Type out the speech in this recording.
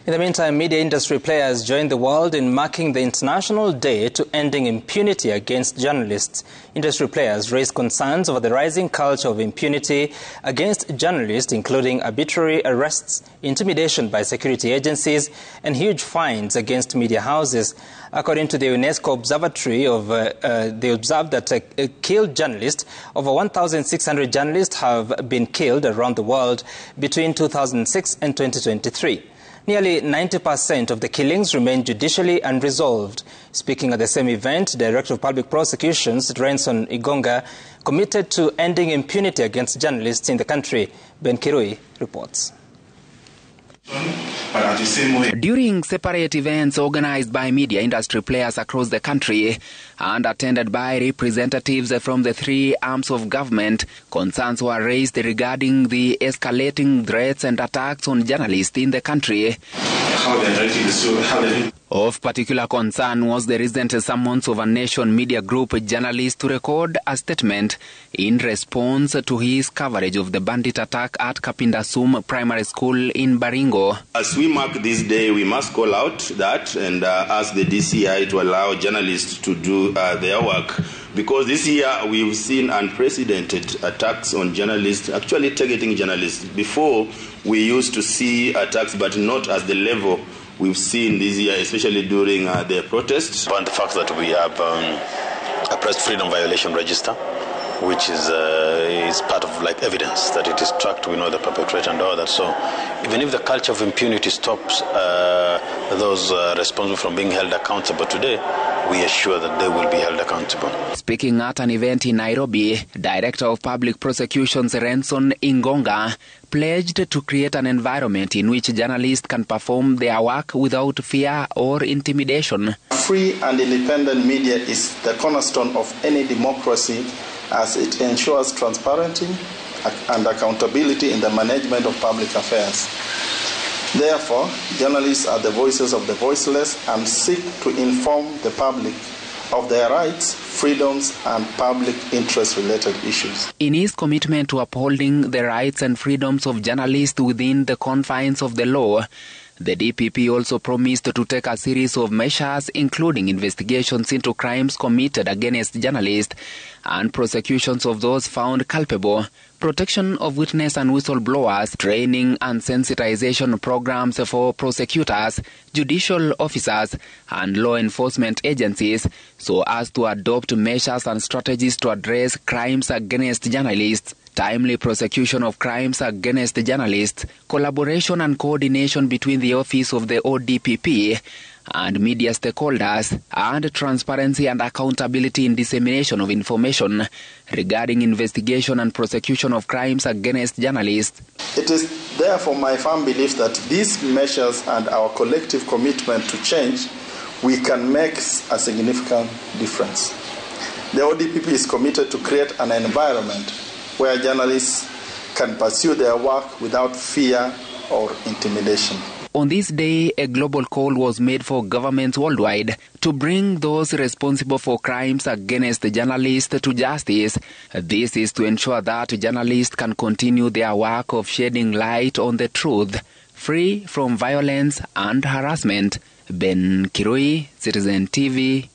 In the meantime, media industry players joined the world in marking the International Day to Ending Impunity against journalists. Industry players raised concerns over the rising culture of impunity against journalists, including arbitrary arrests, intimidation by security agencies, and huge fines against media houses. According to the UNESCO Observatory, they observed that killed journalists, over 1,600 journalists have been killed around the world between 2006 and 2023. Nearly 90% of the killings remain judicially unresolved. Speaking at the same event, Director of Public Prosecutions, Renson Ingonga, committed to ending impunity against journalists in the country. Ben Kirui reports. During separate events organized by media industry players across the country and attended by representatives from the three arms of government, concerns were raised regarding the escalating threats and attacks on journalists in the country. Of particular concern was the recent summons of a nation media group journalist to record a statement in response to his coverage of the bandit attack at Kapindasum Primary School in Baringo. As we mark this day, we must call out that and ask the DCI to allow journalists to do their work. Because this year we've seen unprecedented attacks on journalists, actually targeting journalists. Before, we used to see attacks, but not at the level we've seen this year, especially during the protests. And the fact that we have a press freedom violation register, which is part of evidence that it is tracked, we know the perpetrator and all that. So even if the culture of impunity stops those responsible from being held accountable today, we are sure that they will be held accountable. Speaking at an event in Nairobi, Director of Public Prosecutions Renson Ingonga pledged to create an environment in which journalists can perform their work without fear or intimidation. Free and independent media is the cornerstone of any democracy, as it ensures transparency and accountability in the management of public affairs. Therefore, journalists are the voices of the voiceless and seek to inform the public of their rights, freedoms, and public interest-related issues. In his commitment to upholding the rights and freedoms of journalists within the confines of the law, the DPP also promised to take a series of measures, including investigations into crimes committed against journalists and prosecutions of those found culpable, protection of witness and whistleblowers, training and sensitization programs for prosecutors, judicial officers, and law enforcement agencies, so as to adopt measures and strategies to address crimes against journalists, timely prosecution of crimes against journalists, collaboration and coordination between the office of the ODPP and media stakeholders, and transparency and accountability in dissemination of information regarding investigation and prosecution of crimes against journalists. It is therefore my firm belief that these measures and our collective commitment to change, we can make a significant difference. The ODPP is committed to create an environment where journalists can pursue their work without fear or intimidation. On this day, a global call was made for governments worldwide to bring those responsible for crimes against journalists to justice. This is to ensure that journalists can continue their work of shedding light on the truth, free from violence and harassment. Ben Kirui, Citizen TV.